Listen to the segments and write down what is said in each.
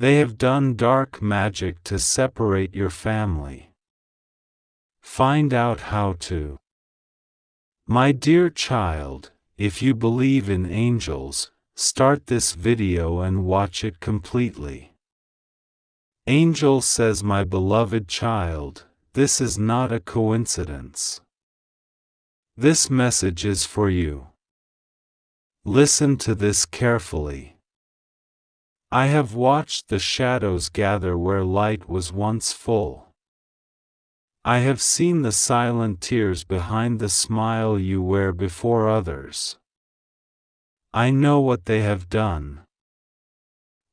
They have done dark magic to separate your family. Find out how to. My dear child, if you believe in angels, start this video and watch it completely. Angel says, my beloved child, this is not a coincidence. This message is for you. Listen to this carefully. I have watched the shadows gather where light was once full. I have seen the silent tears behind the smile you wear before others. I know what they have done.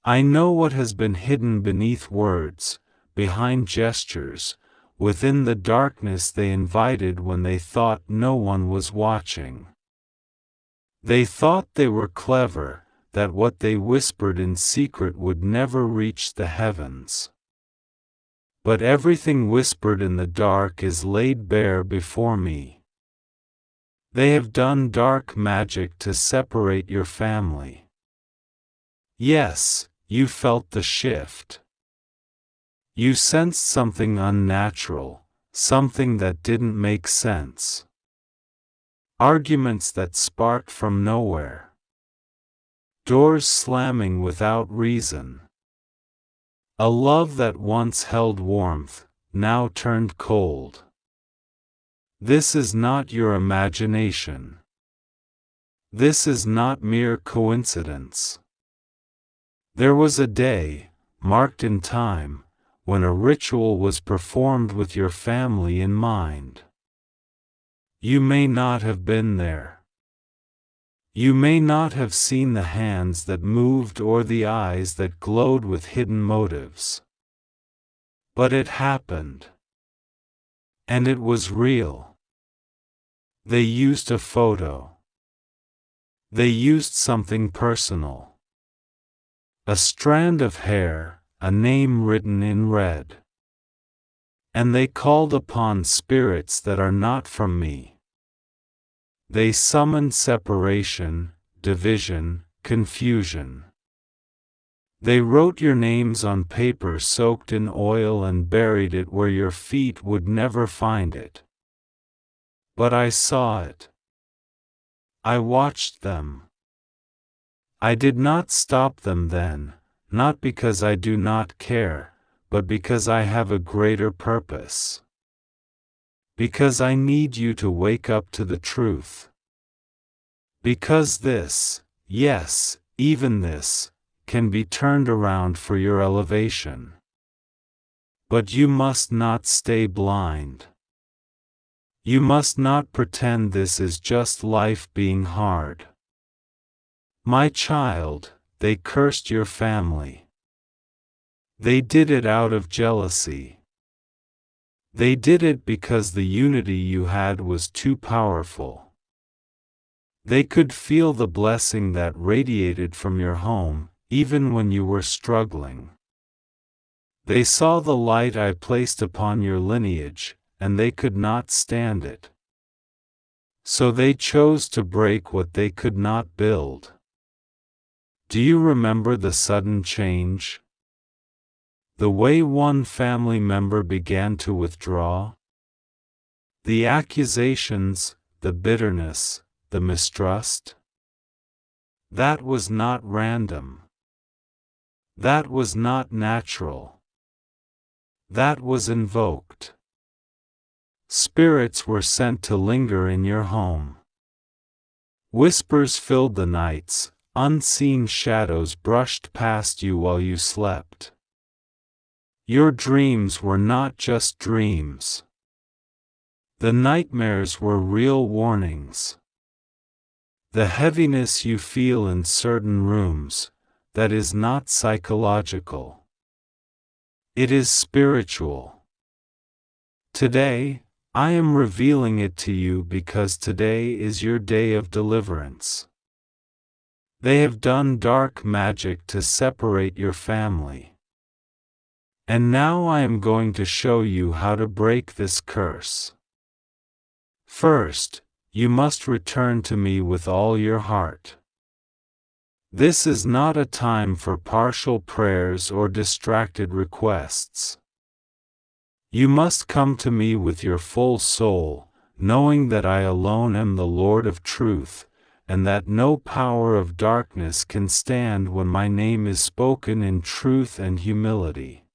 I know what has been hidden beneath words, behind gestures, within the darkness they invited when they thought no one was watching. They thought they were clever, that what they whispered in secret would never reach the heavens. But everything whispered in the dark is laid bare before me. They have done dark magic to separate your family. Yes, you felt the shift. You sensed something unnatural, something that didn't make sense. Arguments that sparked from nowhere. Doors slamming without reason. A love that once held warmth, now turned cold. This is not your imagination. This is not mere coincidence. There was a day, marked in time, when a ritual was performed with your family in mind. You may not have been there. You may not have seen the hands that moved or the eyes that glowed with hidden motives. But it happened. And it was real. They used a photo. They used something personal. A strand of hair, a name written in red. And they called upon spirits that are not from me. They summoned separation, division, confusion. They wrote your names on paper soaked in oil and buried it where your feet would never find it. But I saw it. I watched them. I did not stop them then, not because I do not care, but because I have a greater purpose. Because I need you to wake up to the truth. Because this, yes, even this, can be turned around for your elevation. But you must not stay blind. You must not pretend this is just life being hard. My child, they cursed your family. They did it out of jealousy. They did it because the unity you had was too powerful. They could feel the blessing that radiated from your home, even when you were struggling. They saw the light I placed upon your lineage, and they could not stand it. So they chose to break what they could not build. Do you remember the sudden change? The way one family member began to withdraw? The accusations, the bitterness, the mistrust? That was not random. That was not natural. That was invoked. Spirits were sent to linger in your home. Whispers filled the nights, unseen shadows brushed past you while you slept. Your dreams were not just dreams. The nightmares were real warnings. The heaviness you feel in certain rooms, that is not psychological. It is spiritual. Today, I am revealing it to you because today is your day of deliverance. They have done dark magic to separate your family. And now I am going to show you how to break this curse. First, you must return to me with all your heart. This is not a time for partial prayers or distracted requests. You must come to me with your full soul, knowing that I alone am the Lord of truth, and that no power of darkness can stand when my name is spoken in truth and humility.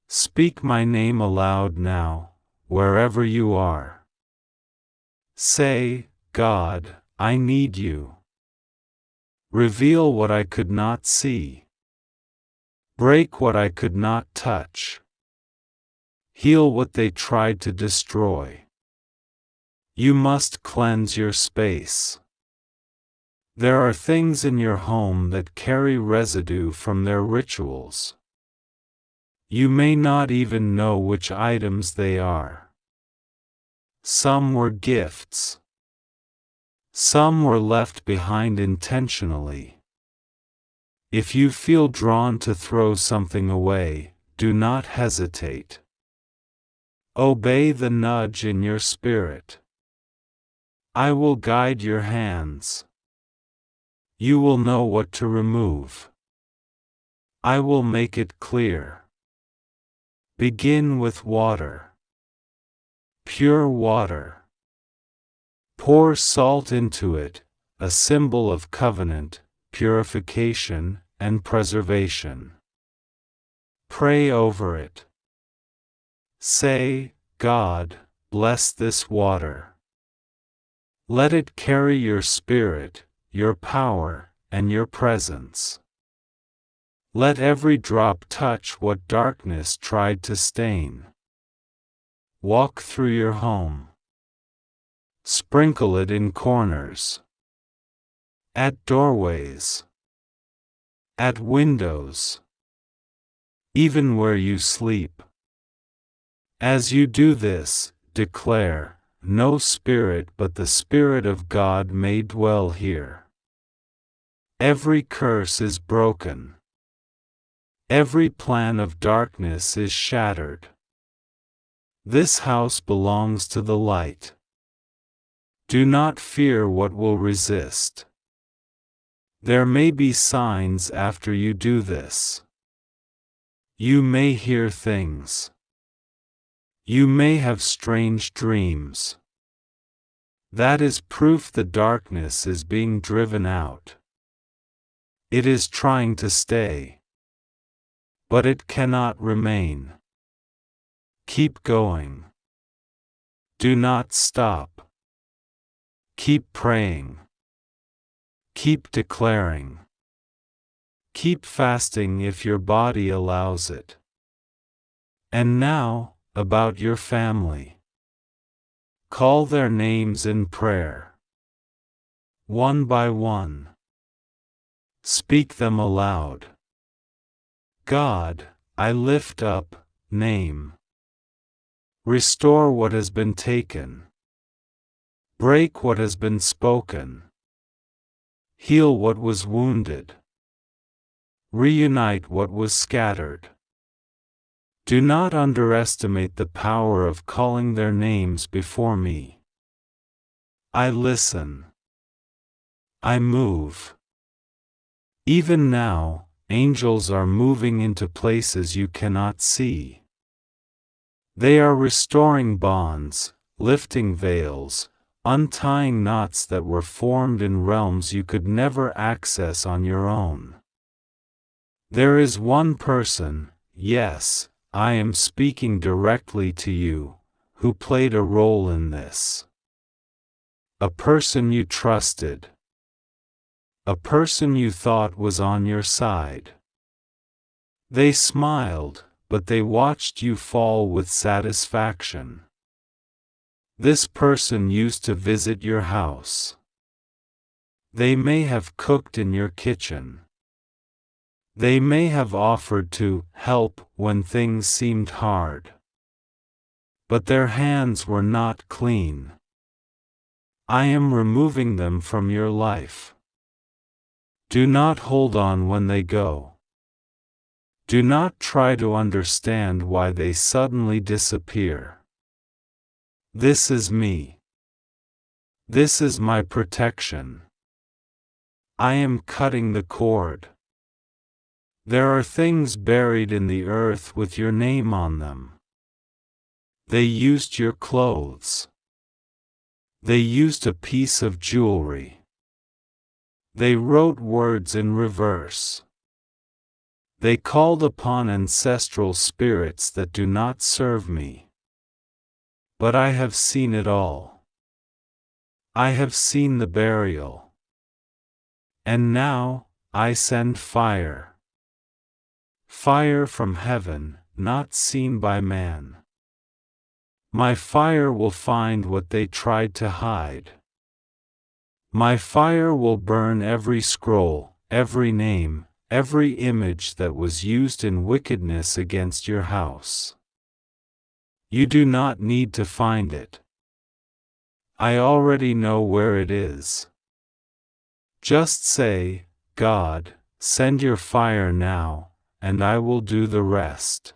Speak my name aloud now, wherever you are. Say, God, I need you. Reveal what I could not see. Break what I could not touch. Heal what they tried to destroy. You must cleanse your space. There are things in your home that carry residue from their rituals. You may not even know which items they are. Some were gifts. Some were left behind intentionally. If you feel drawn to throw something away, do not hesitate. Obey the nudge in your spirit. I will guide your hands. You will know what to remove. I will make it clear. Begin with water. Pure water. Pour salt into it, a symbol of covenant, purification, and preservation. Pray over it. Say, God, bless this water. Let it carry your spirit, your power, and your presence. Let every drop touch what darkness tried to stain. Walk through your home. Sprinkle it in corners. At doorways. At windows. Even where you sleep. As you do this, declare, no spirit but the Spirit of God may dwell here. Every curse is broken. Every plan of darkness is shattered. This house belongs to the light. Do not fear what will resist. There may be signs after you do this. You may hear things. You may have strange dreams. That is proof the darkness is being driven out. It is trying to stay. But it cannot remain. Keep going. Do not stop. Keep praying. Keep declaring. Keep fasting if your body allows it. And now, about your family. Call their names in prayer. One by one. Speak them aloud. God, I lift up, name. Restore what has been taken. Break what has been spoken. Heal what was wounded. Reunite what was scattered. Do not underestimate the power of calling their names before me. I listen. I move. Even now, angels are moving into places you cannot see. They are restoring bonds, lifting veils, untying knots that were formed in realms you could never access on your own. There is one person, yes, I am speaking directly to you, who played a role in this. A person you trusted. A person you thought was on your side. They smiled, but they watched you fall with satisfaction. This person used to visit your house. They may have cooked in your kitchen. They may have offered to help when things seemed hard. But their hands were not clean. I am removing them from your life. Do not hold on when they go. Do not try to understand why they suddenly disappear. This is me. This is my protection. I am cutting the cord. There are things buried in the earth with your name on them. They used your clothes. They used a piece of jewelry. They wrote words in reverse. They called upon ancestral spirits that do not serve me. But I have seen it all. I have seen the burial. And now, I send fire. Fire from heaven, not seen by man. My fire will find what they tried to hide. My fire will burn every scroll, every name, every image that was used in wickedness against your house. You do not need to find it. I already know where it is. Just say, God, send your fire now, and I will do the rest.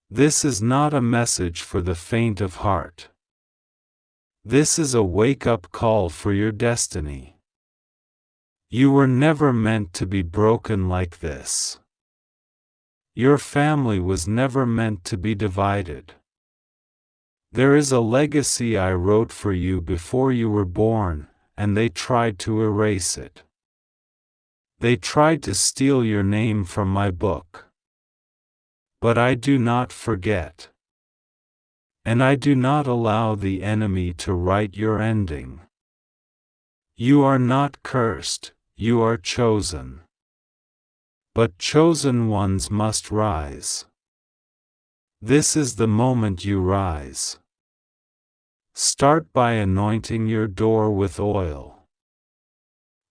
This is not a message for the faint of heart. This is a wake-up call for your destiny. You were never meant to be broken like this. Your family was never meant to be divided. There is a legacy I wrote for you before you were born, and they tried to erase it. They tried to steal your name from my book. But I do not forget. And I do not allow the enemy to write your ending. You are not cursed, you are chosen. But chosen ones must rise. This is the moment you rise. Start by anointing your door with oil.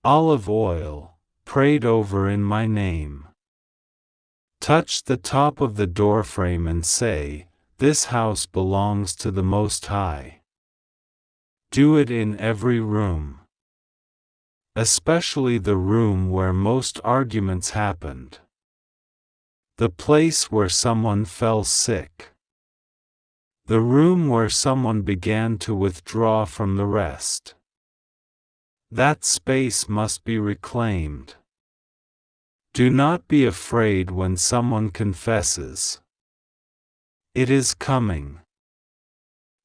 Olive oil, prayed over in my name. Touch the top of the doorframe and say, "This house belongs to the Most High." Do it in every room. Especially the room where most arguments happened. The place where someone fell sick. The room where someone began to withdraw from the rest. That space must be reclaimed. Do not be afraid when someone confesses. It is coming.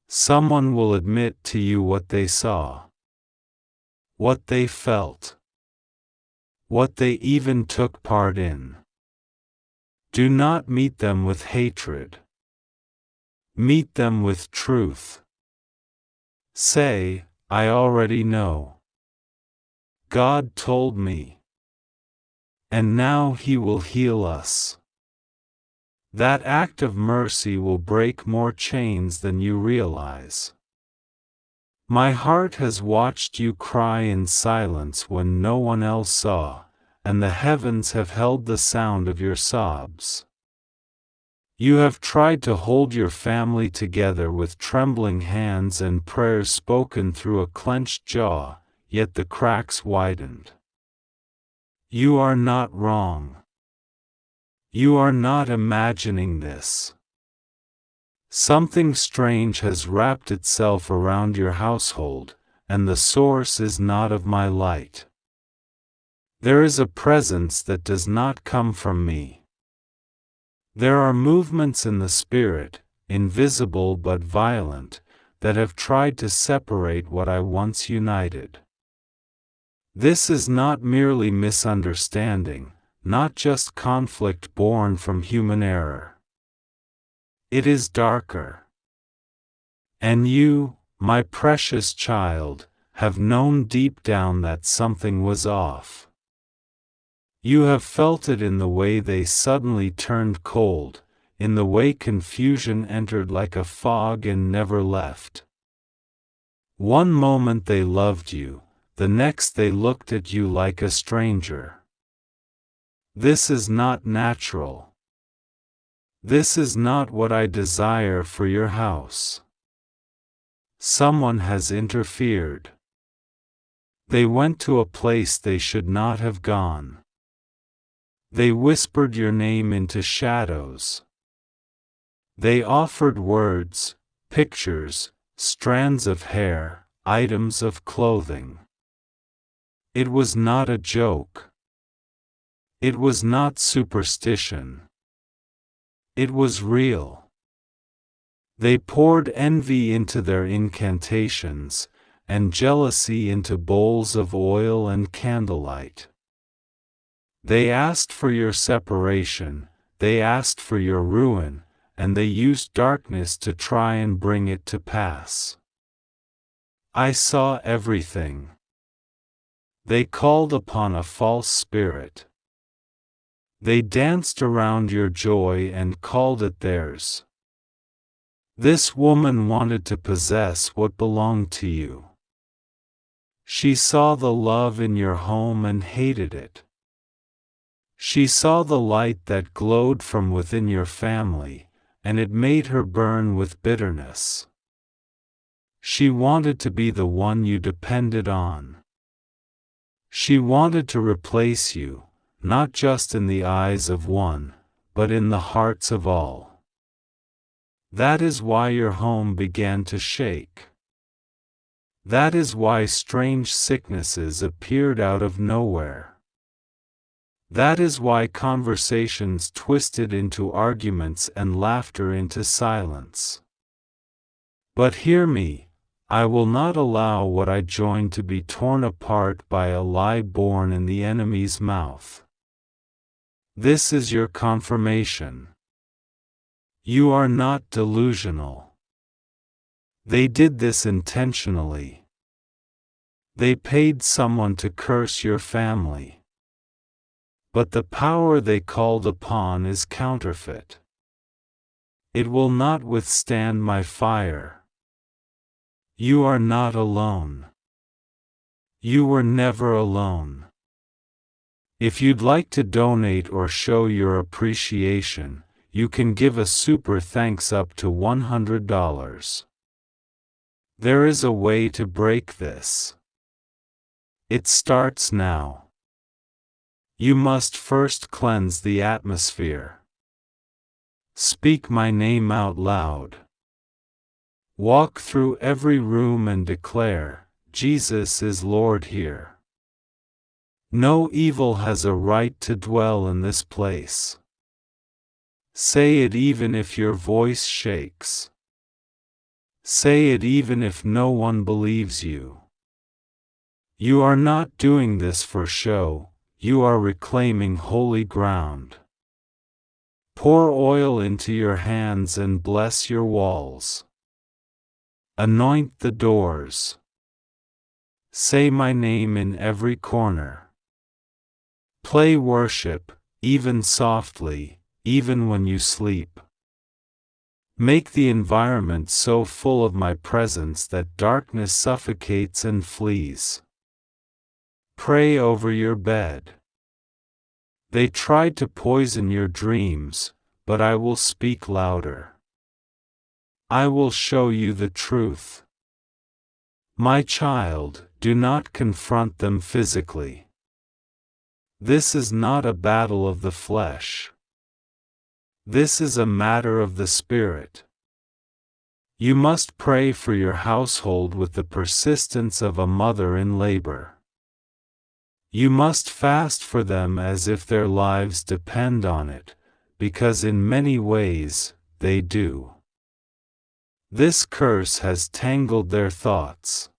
Someone will admit to you what they saw, what they felt, what they even took part in. Do not meet them with hatred. Meet them with truth. Say, "I already know. God told me. And now He will heal us." That act of mercy will break more chains than you realize. My heart has watched you cry in silence when no one else saw, and the heavens have held the sound of your sobs. You have tried to hold your family together with trembling hands and prayers spoken through a clenched jaw, yet the cracks widened. You are not wrong. You are not imagining this. Something strange has wrapped itself around your household, and the source is not of my light. There is a presence that does not come from me. There are movements in the spirit, invisible but violent, that have tried to separate what I once united. This is not merely misunderstanding, not just conflict born from human error. It is darker. And you, my precious child, have known deep down that something was off. You have felt it in the way they suddenly turned cold, in the way confusion entered like a fog and never left. One moment they loved you, the next they looked at you like a stranger. This is not natural. This is not what I desire for your house. Someone has interfered. They went to a place they should not have gone. They whispered your name into shadows. They offered words, pictures, strands of hair, items of clothing. It was not a joke. It was not superstition. It was real. They poured envy into their incantations, and jealousy into bowls of oil and candlelight. They asked for your separation, they asked for your ruin, and they used darkness to try and bring it to pass. I saw everything. They called upon a false spirit. They danced around your joy and called it theirs. This woman wanted to possess what belonged to you. She saw the love in your home and hated it. She saw the light that glowed from within your family, and it made her burn with bitterness. She wanted to be the one you depended on. She wanted to replace you, not just in the eyes of one, but in the hearts of all. That is why your home began to shake. That is why strange sicknesses appeared out of nowhere. That is why conversations twisted into arguments and laughter into silence. But hear me, I will not allow what I joined to be torn apart by a lie born in the enemy's mouth. This is your confirmation. You are not delusional. They did this intentionally. They paid someone to curse your family. But the power they called upon is counterfeit. It will not withstand my fire. You are not alone. You were never alone. If you'd like to donate or show your appreciation, you can give a super thanks up to $100. There is a way to break this. It starts now. You must first cleanse the atmosphere. Speak my name out loud. Walk through every room and declare, Jesus is Lord here. No evil has a right to dwell in this place. Say it even if your voice shakes. Say it even if no one believes you. You are not doing this for show, you are reclaiming holy ground. Pour oil into your hands and bless your walls. Anoint the doors. Say my name in every corner. Play worship, even softly, even when you sleep. Make the environment so full of my presence that darkness suffocates and flees. Pray over your bed. They tried to poison your dreams, but I will speak louder. I will show you the truth. My child, do not confront them physically. This is not a battle of the flesh. This is a matter of the Spirit. You must pray for your household with the persistence of a mother in labor. You must fast for them as if their lives depend on it, because in many ways, they do. This curse has tangled their thoughts.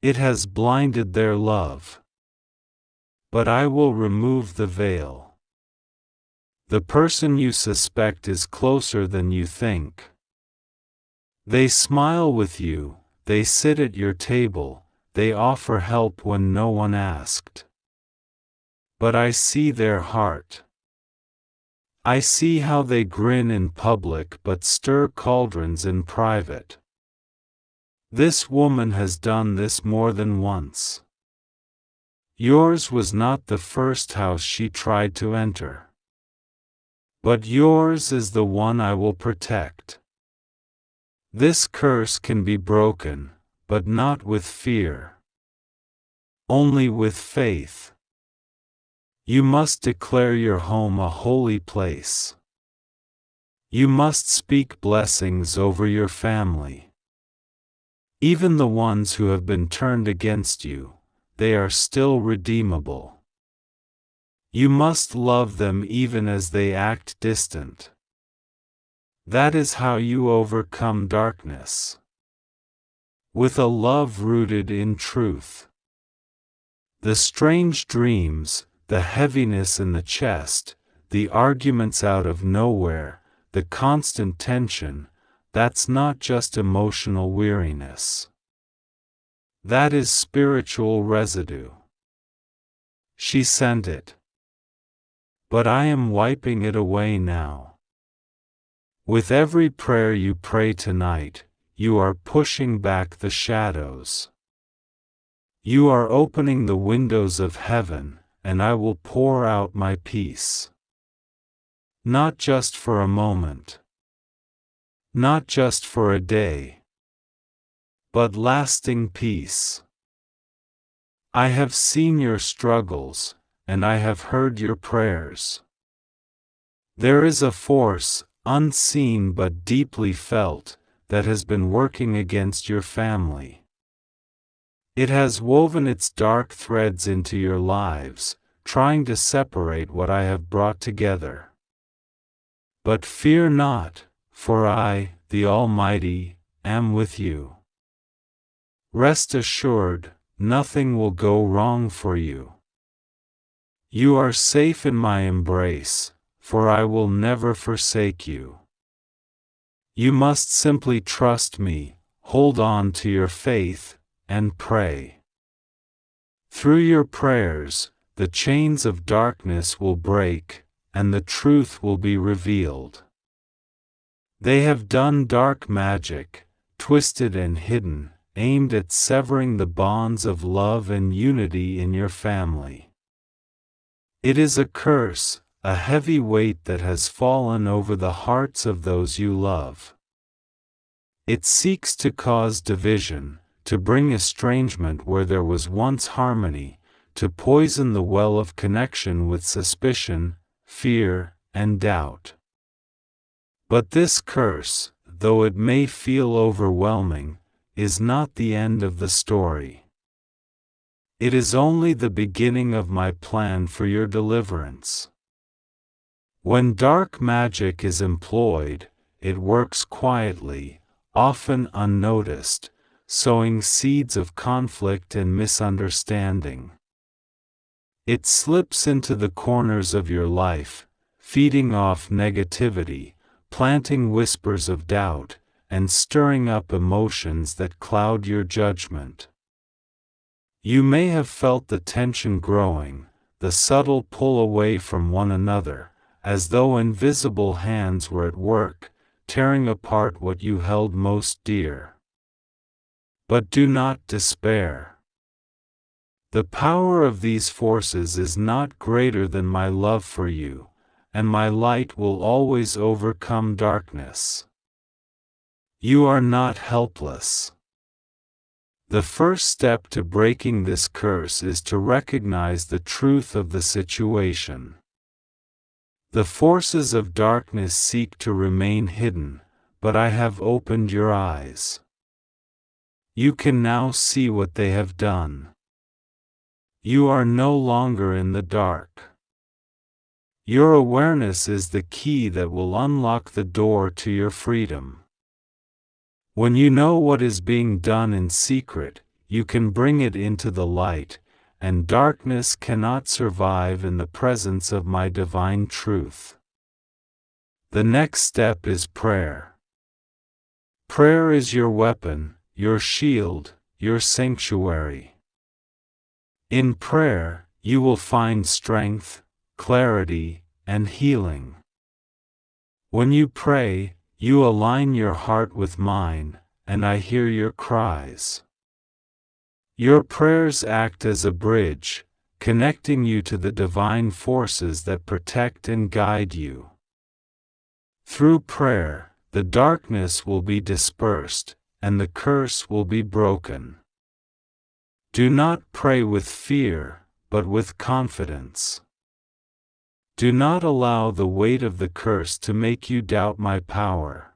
It has blinded their love. But I will remove the veil. The person you suspect is closer than you think. They smile with you, they sit at your table, they offer help when no one asked. But I see their heart. I see how they grin in public but stir cauldrons in private. This woman has done this more than once. Yours was not the first house she tried to enter. But yours is the one I will protect. This curse can be broken, but not with fear. Only with faith. You must declare your home a holy place. You must speak blessings over your family. Even the ones who have been turned against you, they are still redeemable. You must love them even as they act distant. That is how you overcome darkness. With a love rooted in truth. The strange dreams, the heaviness in the chest, the arguments out of nowhere, the constant tension, that's not just emotional weariness. That is spiritual residue. She sent it. But I am wiping it away now. With every prayer you pray tonight, you are pushing back the shadows. You are opening the windows of heaven, and I will pour out my peace. Not just for a moment. Not just for a day. But lasting peace. I have seen your struggles, and I have heard your prayers. There is a force, unseen but deeply felt, that has been working against your family. It has woven its dark threads into your lives, trying to separate what I have brought together. But fear not, for I, the Almighty, am with you. Rest assured, nothing will go wrong for you. You are safe in my embrace, for I will never forsake you. You must simply trust me, hold on to your faith, and pray. Through your prayers, the chains of darkness will break, and the truth will be revealed. They have done dark magic, twisted and hidden, aimed at severing the bonds of love and unity in your family. It is a curse, a heavy weight that has fallen over the hearts of those you love. It seeks to cause division, to bring estrangement where there was once harmony, to poison the well of connection with suspicion, fear, and doubt. But this curse, though it may feel overwhelming, is not the end of the story. It is only the beginning of my plan for your deliverance. When dark magic is employed, it works quietly, often unnoticed, sowing seeds of conflict and misunderstanding. It slips into the corners of your life, feeding off negativity, planting whispers of doubt, and stirring up emotions that cloud your judgment. You may have felt the tension growing, the subtle pull away from one another, as though invisible hands were at work, tearing apart what you held most dear. But do not despair. The power of these forces is not greater than my love for you, and my light will always overcome darkness. You are not helpless. The first step to breaking this curse is to recognize the truth of the situation. The forces of darkness seek to remain hidden, but I have opened your eyes. You can now see what they have done. You are no longer in the dark. Your awareness is the key that will unlock the door to your freedom. When you know what is being done in secret, you can bring it into the light, and darkness cannot survive in the presence of my divine truth. The next step is prayer. Prayer is your weapon, your shield, your sanctuary. In prayer, you will find strength, clarity, and healing. When you pray, you align your heart with mine, and I hear your cries. Your prayers act as a bridge, connecting you to the divine forces that protect and guide you. Through prayer, the darkness will be dispersed, and the curse will be broken. Do not pray with fear, but with confidence. Do not allow the weight of the curse to make you doubt my power.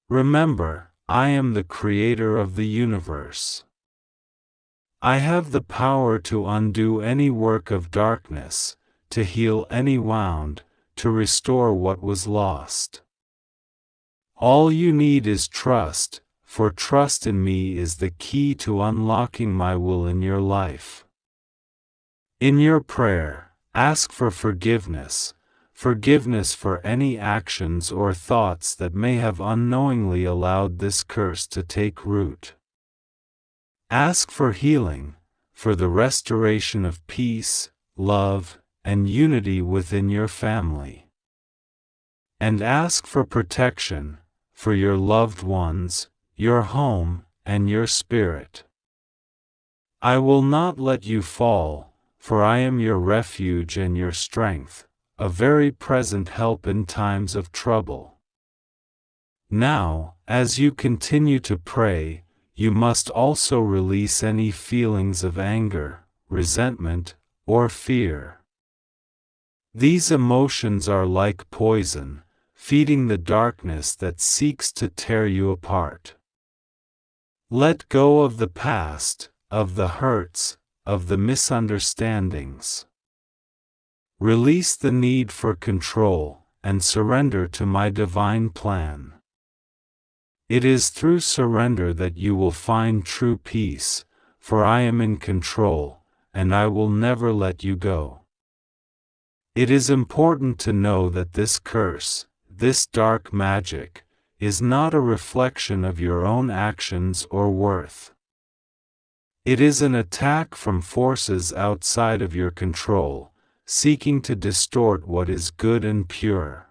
Remember, I am the creator of the universe. I have the power to undo any work of darkness, to heal any wound, to restore what was lost. All you need is trust, for trust in me is the key to unlocking my will in your life. In your prayer, ask for forgiveness, forgiveness for any actions or thoughts that may have unknowingly allowed this curse to take root. Ask for healing, for the restoration of peace, love, and unity within your family. And ask for protection, for your loved ones, your home, and your spirit. I will not let you fall, for I am your refuge and your strength, a very present help in times of trouble. Now, as you continue to pray, you must also release any feelings of anger, resentment, or fear. These emotions are like poison, feeding the darkness that seeks to tear you apart. Let go of the past, of the hurts, of the misunderstandings. Release the need for control, and surrender to my divine plan. It is through surrender that you will find true peace, for I am in control, and I will never let you go. It is important to know that this curse, this dark magic, is not a reflection of your own actions or worth. It is an attack from forces outside of your control, seeking to distort what is good and pure.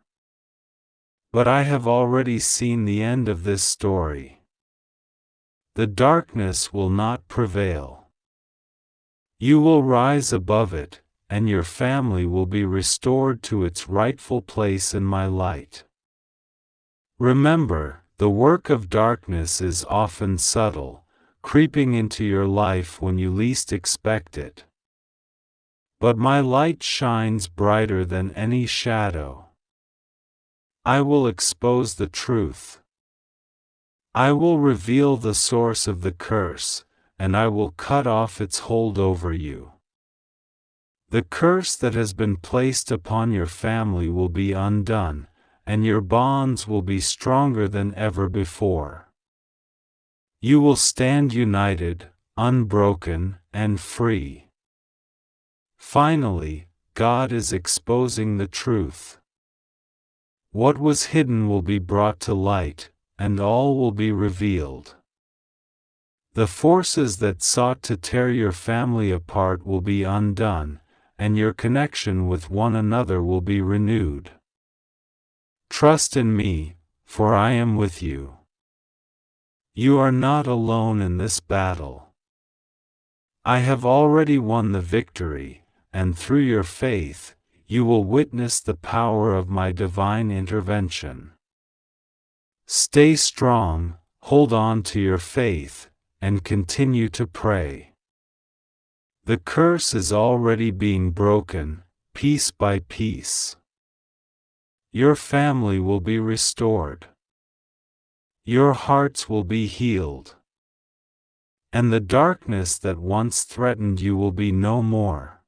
But I have already seen the end of this story. The darkness will not prevail. You will rise above it, and your family will be restored to its rightful place in my light. Remember, the work of darkness is often subtle, creeping into your life when you least expect it. But my light shines brighter than any shadow. I will expose the truth. I will reveal the source of the curse, and I will cut off its hold over you. The curse that has been placed upon your family will be undone, and your bonds will be stronger than ever before. You will stand united, unbroken, and free. Finally, God is exposing the truth. What was hidden will be brought to light, and all will be revealed. The forces that sought to tear your family apart will be undone, and your connection with one another will be renewed. Trust in me, for I am with you. You are not alone in this battle. I have already won the victory, and through your faith, you will witness the power of my divine intervention. Stay strong, hold on to your faith, and continue to pray. The curse is already being broken, piece by piece. Your family will be restored. Your hearts will be healed. And the darkness that once threatened you will be no more.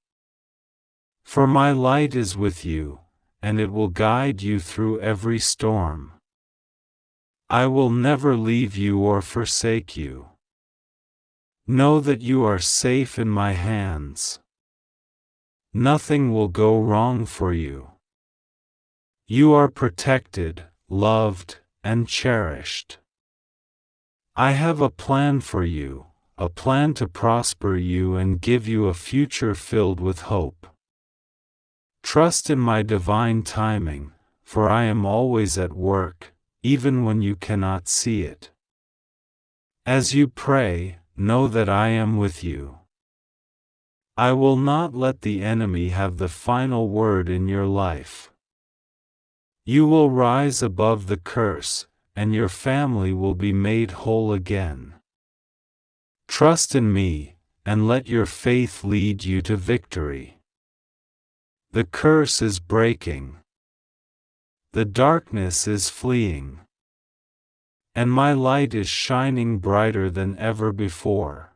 For my light is with you, and it will guide you through every storm. I will never leave you or forsake you. Know that you are safe in my hands. Nothing will go wrong for you. You are protected, loved, and cherished. I have a plan for you, a plan to prosper you and give you a future filled with hope. Trust in my divine timing, for I am always at work, even when you cannot see it. As you pray, know that I am with you. I will not let the enemy have the final word in your life. You will rise above the curse, and your family will be made whole again. Trust in me, and let your faith lead you to victory. The curse is breaking. The darkness is fleeing. And my light is shining brighter than ever before.